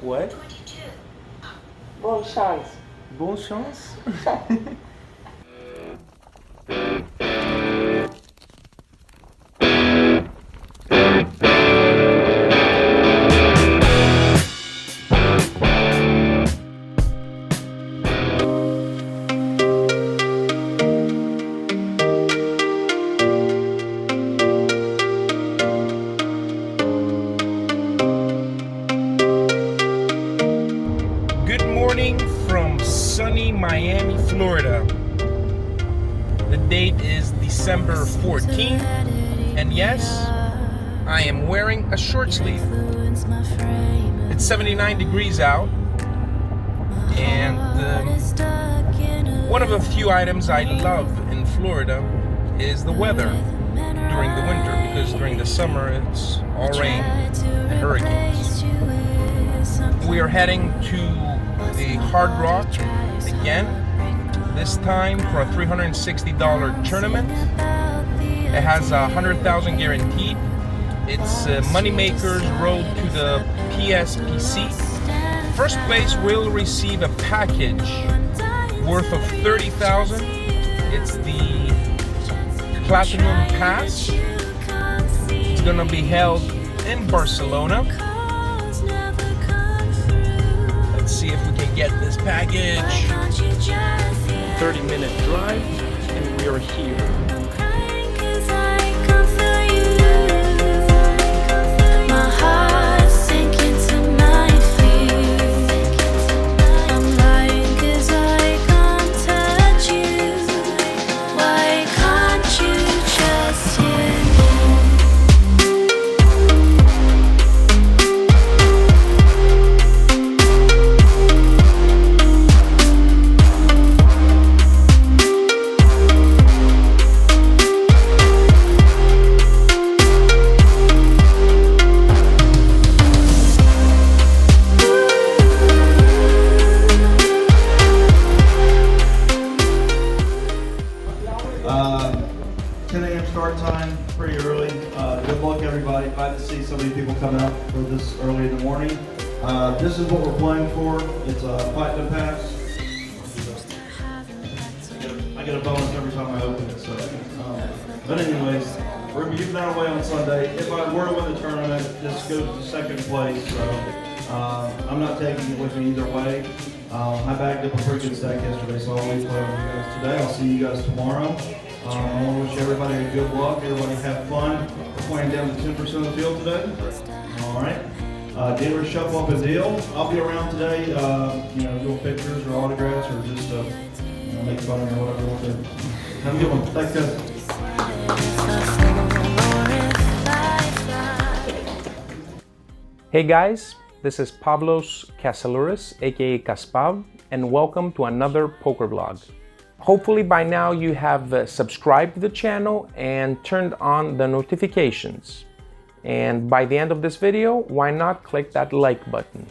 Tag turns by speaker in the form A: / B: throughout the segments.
A: What?
B: Bonne chance.
A: Bonne chance? From sunny Miami, Florida. The date is December 14th, and yes, I am wearing a short sleeve. It's 79 degrees out, and one of the few items I love in Florida is the weather during the winter, because during the summer it's all rain and hurricanes. We are heading to the Hard Rock again, this time for a $360 tournament. It has 100,000 guaranteed. It's Moneymaker's road to the PSPC. First place will receive a package worth of $30,000. It's the Platinum Pass. It's gonna be held in Barcelona. See if we can get this package. 30-minute drive, and we are here.
C: Start time pretty early. Good luck, everybody. Glad to see so many people coming up for this early in the morning. This is what we're playing for. It's a Platinum Pass. I get a bonus every time I open it. So, but anyways, we're gonna be giving that away on Sunday. If I were to win the tournament, this goes to second place. So I'm not taking it with me either way. I bagged up a pretty good stack yesterday, so I'll always play with you guys today. I'll see you guys tomorrow. I want to wish everybody a good luck. Everybody have fun. We're playing down to 10% of the field today. All right. Dealers shuffle up a deal. I'll be around today. Do pictures or autographs or just make fun or whatever you want to do. Have a good one. Thanks, guys.
A: Hey guys, this is Pavlos Kasalouris, aka Kasspav, and welcome to another poker vlog. Hopefully by now you have subscribed to the channel and turned on the notifications. And by the end of this video, why not click that like button?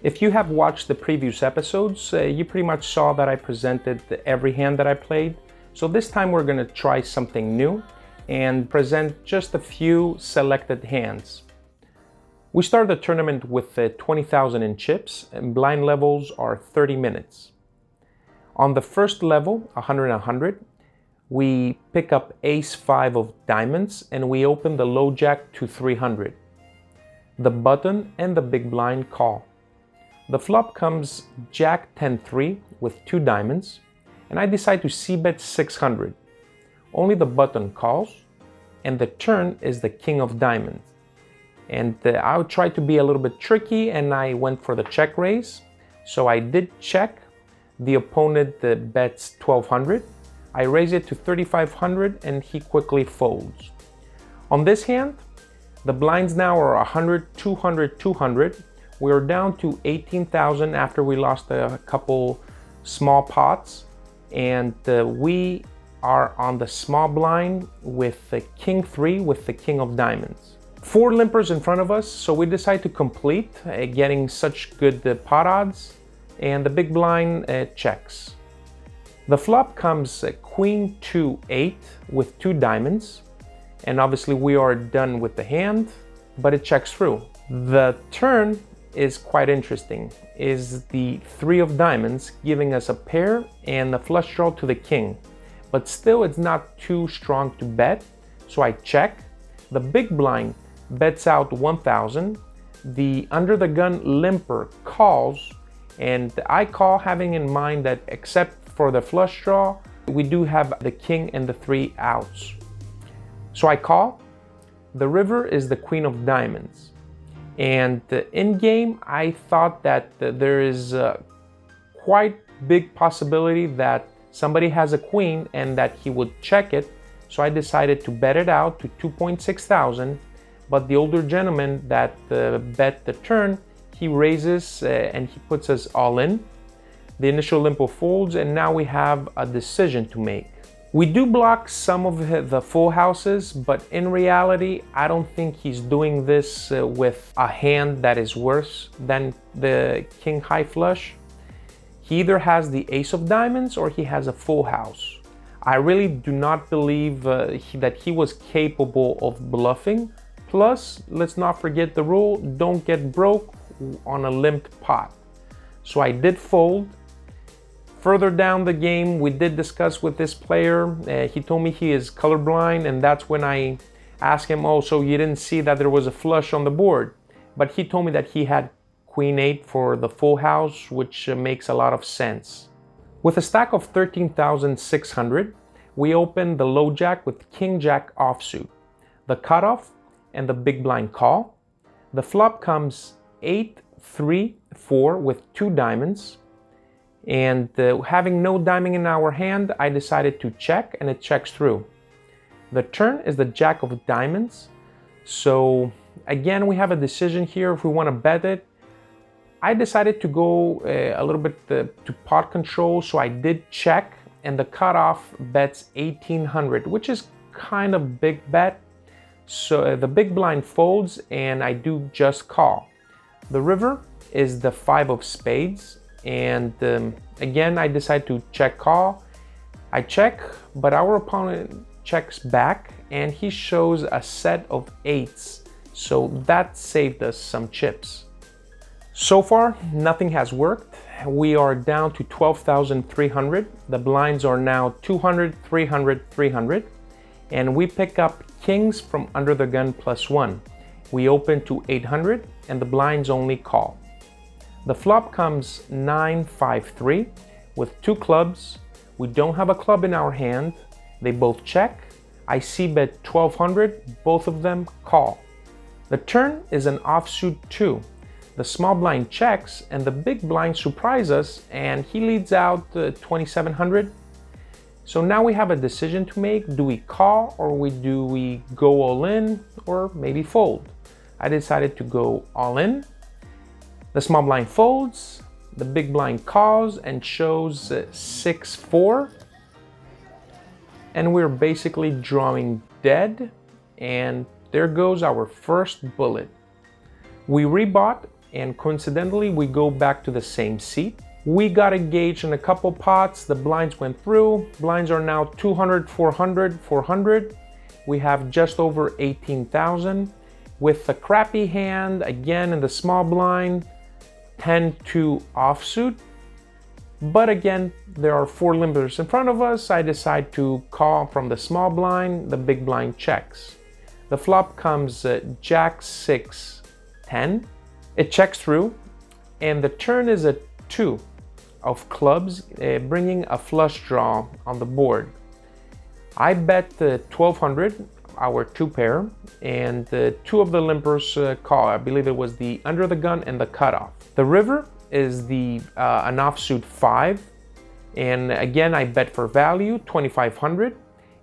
A: If you have watched the previous episodes, you pretty much saw that I presented every hand that I played. So this time we're gonna try something new and present just a few selected hands. We start the tournament with 20,000 in chips, and blind levels are 30 minutes. On the first level, 100 and 100, we pick up Ace-5 of diamonds and we open the low jack to 300. The button and the big blind call. The flop comes Jack 10-3 with 2 diamonds, and I decide to c-bet 600. Only the button calls, and the turn is the king of diamonds. And I would try to be a little bit tricky, and I went for the check raise. So I did check. The opponent bets 1200. I raise it to 3500 and he quickly folds. On this hand, the blinds now are 100, 200, 200. We're down to 18,000 after we lost a couple small pots. And we are on the small blind with the king 3 with the king of diamonds. 4 limpers in front of us, so we decide to complete, getting such good pot odds. And the big blind checks. The flop comes Queen 2-8 with 2 diamonds, and obviously we are done with the hand, but it checks through. The turn is quite interesting, is the 3 of diamonds giving us a pair and the flush draw to the king. But still it's not too strong to bet, so I check. The big blind bets out 1,000. The under the gun limper calls, and I call, having in mind that except for the flush draw, we do have the king and the 3 outs. So I call. The river is the queen of diamonds. And in game, I thought that there is a quite big possibility that somebody has a queen and that he would check it. So I decided to bet it out to 2.6 thousand. But the older gentleman that bet the turn, he raises and he puts us all in. The initial limpo folds, and now we have a decision to make. We do block some of the full houses, but in reality, I don't think he's doing this with a hand that is worse than the king high flush. He either has the ace of diamonds or he has a full house. I really do not believe that he was capable of bluffing. Plus, let's not forget the rule, don't get broke on a limped pot. So I did fold. Further down the game, we did discuss with this player. He told me he is colorblind, and that's when I asked him, oh, so you didn't see that there was a flush on the board? But he told me that he had Queen 8 for the full house, which makes a lot of sense. With a stack of 13,600, we opened the low jack with King Jack offsuit, the cutoff, and the big blind call. The flop comes 8, 3, 4 with 2 diamonds. And having no diamond in our hand, I decided to check, and it checks through. The turn is the jack of diamonds. So again, we have a decision here if we want to bet it. I decided to go a little bit to pot control, so I did check, and the cutoff bets 1,800, which is kind of big bet. So the big blind folds, and I do just call. The river is the 5 of spades. And again, I decide to check call. I check, but our opponent checks back, and he shows a set of 8s. So that saved us some chips. So far, nothing has worked. We are down to 12,300. The blinds are now 200, 300, 300. And we pick up kings from under the gun +1. We open to 800, and the blinds only call. The flop comes 9, 5, 3 with 2 clubs. We don't have a club in our hand. They both check. I see bet 1,200, both of them call. The turn is an offsuit 2. The small blind checks, and the big blind surprises us, and he leads out 2,700. So now we have a decision to make. Do we call, or do we go all in, or maybe fold? I decided to go all in. The small blind folds, the big blind calls and shows 6, 4. And we're basically drawing dead, and there goes our first bullet. We rebought, and coincidentally we go back to the same seat. We got engaged in a couple pots, the blinds went through. Blinds are now 200, 400, 400. We have just over 18,000. With a crappy hand, again in the small blind, 10-2 offsuit. But again, there are 4 limpers in front of us. I decide to call from the small blind. The big blind checks. The flop comes Jack 6, 10. It checks through, and the turn is a 2 of clubs, bringing a flush draw on the board. I bet 1,200, our 2 pair, and 2 of the limpers call. I believe it was the under the gun and the cutoff. The river is the an offsuit 5, and again I bet for value 2,500,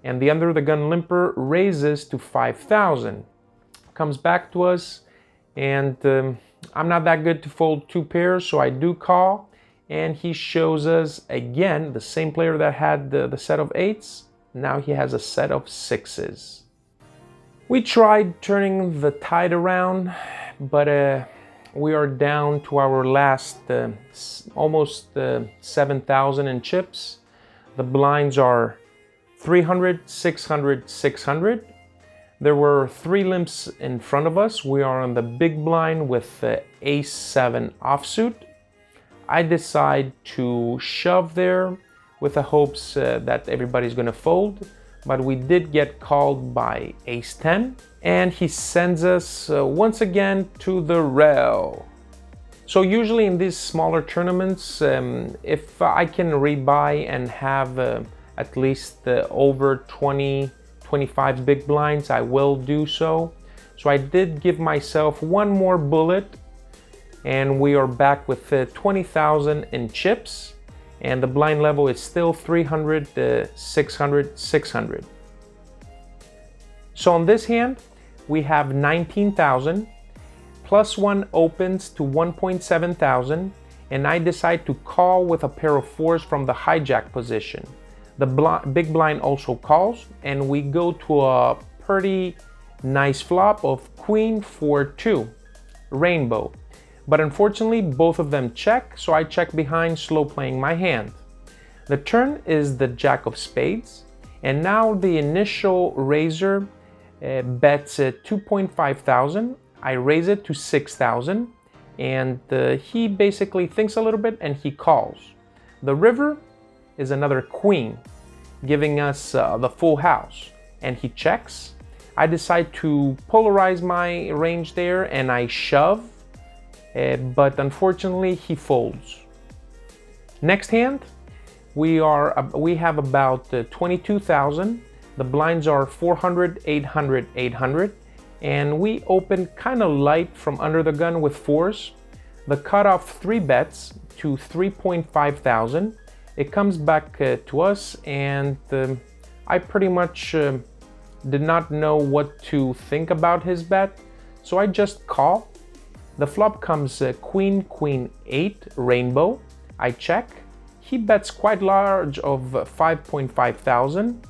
A: and the under the gun limper raises to 5,000. Comes back to us, and I'm not that good to fold 2 pairs, so I do call, and he shows us again the same player that had the set of 8s. Now he has a set of 6s. We tried turning the tide around, but we are down to our last almost 7,000 in chips. The blinds are 300, 600, 600. There were 3 limps in front of us. We are on the big blind with ace-7 offsuit. I decide to shove there with the hopes that everybody's gonna fold, but we did get called by ace-10, and he sends us once again to the rail. So usually in these smaller tournaments, if I can rebuy and have at least over 20-25 big blinds, I will do so. So I did give myself one more bullet, and we are back with 20,000 in chips, and the blind level is still 300, 600, 600. So on this hand, we have 19,000, plus 1 opens to 1.7 thousand, and I decide to call with a pair of 4s from the hijack position. The big blind also calls, and we go to a pretty nice flop of queen 4-2, rainbow. But unfortunately, both of them check, so I check behind, slow playing my hand. The turn is the jack of spades, and now the initial raiser bets 2.5 thousand. I raise it to 6,000, and he basically thinks a little bit and he calls. The river is another queen, giving us the full house, and he checks. I decide to polarize my range there and I shove, but unfortunately he folds. Next hand, we have about 22,000. The blinds are 400, 800, 800, and we open kind of light from under the gun with 4s. The cutoff 3 bets to 3.5 thousand. It comes back to us, and I pretty much did not know what to think about his bet, so I just call. The flop comes queen, queen 8, rainbow. I check. He bets quite large of 5.5 thousand.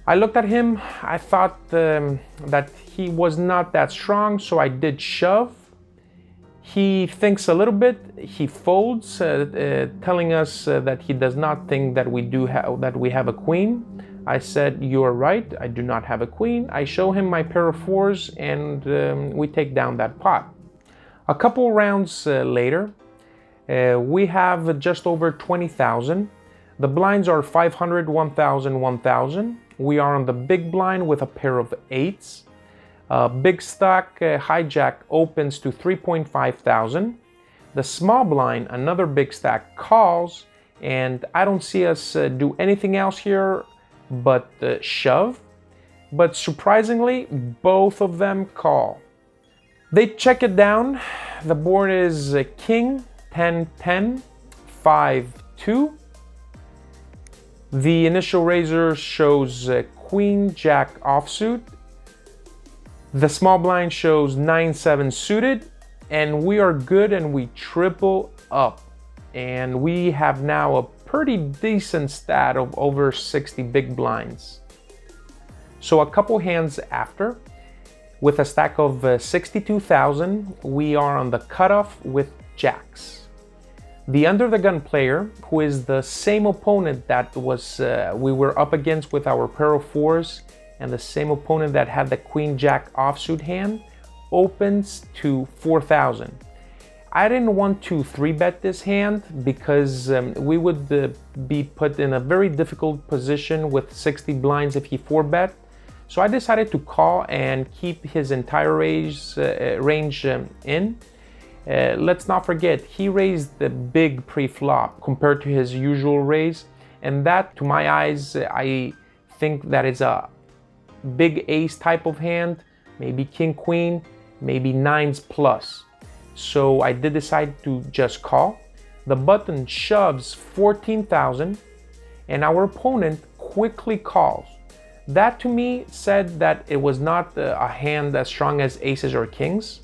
A: I looked at him. I thought that he was not that strong, so I did shove. He thinks a little bit, he folds, telling us that he does not think that we have a queen. I said, "You are right, I do not have a queen." I show him my pair of 4s, and we take down that pot. A couple rounds later, we have just over 20,000. The blinds are 500, 1,000, 1,000. We are on the big blind with a pair of 8s. Big stack hijack opens to 3.5 thousand. The small blind, another big stack, calls, and I don't see us do anything else here but shove. But surprisingly, both of them call. They check it down. The board is king, 10-10, 5-2. The initial raiser shows queen, jack offsuit. The small blind shows 9-7 suited, and we are good, and we triple up. And we have now a pretty decent stat of over 60 big blinds. So a couple hands after, with a stack of 62,000, we are on the cutoff with jacks. The under the gun player, who is the same opponent that we were up against with our pair of 4s, and the same opponent that had the queen jack offsuit hand, opens to 4,000. I didn't want to 3-bet this hand because we would be put in a very difficult position with 60 blinds if he 4-bet. So I decided to call and keep his entire range in. Let's not forget, he raised the big pre-flop compared to his usual raise, and that, to my eyes, I think that is a big ace type of hand, maybe king queen, maybe 9s plus. So I did decide to just call. The button shoves 14,000, and our opponent quickly calls. That to me said that it was not a hand as strong as aces or kings.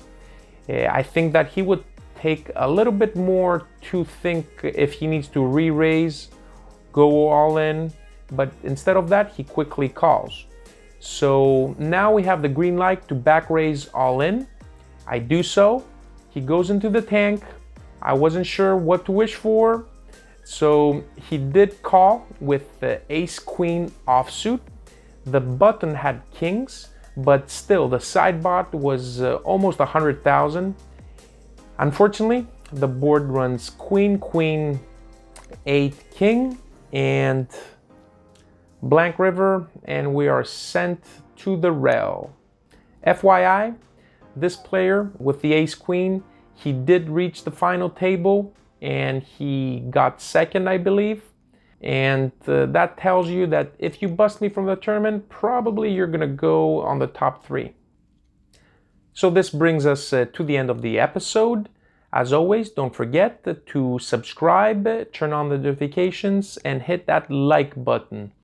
A: I think that he would take a little bit more to think if he needs to re-raise, go all in, but instead of that, he quickly calls. So now we have the green light to back raise all in. I do so. He goes into the tank. I wasn't sure what to wish for, so he did call with the ace queen offsuit. The button had kings. but still the sidebot was almost 100,000. Unfortunately, the board runs queen, queen, 8, king, and blank river, and we are sent to the rail. FYI, this player with the ace queen, he did reach the final table and he got second, I believe. And that tells you that if you bust me from the tournament, probably you're gonna go on the top 3. So this brings us to the end of the episode. As always, don't forget to subscribe, turn on the notifications, and hit that like button.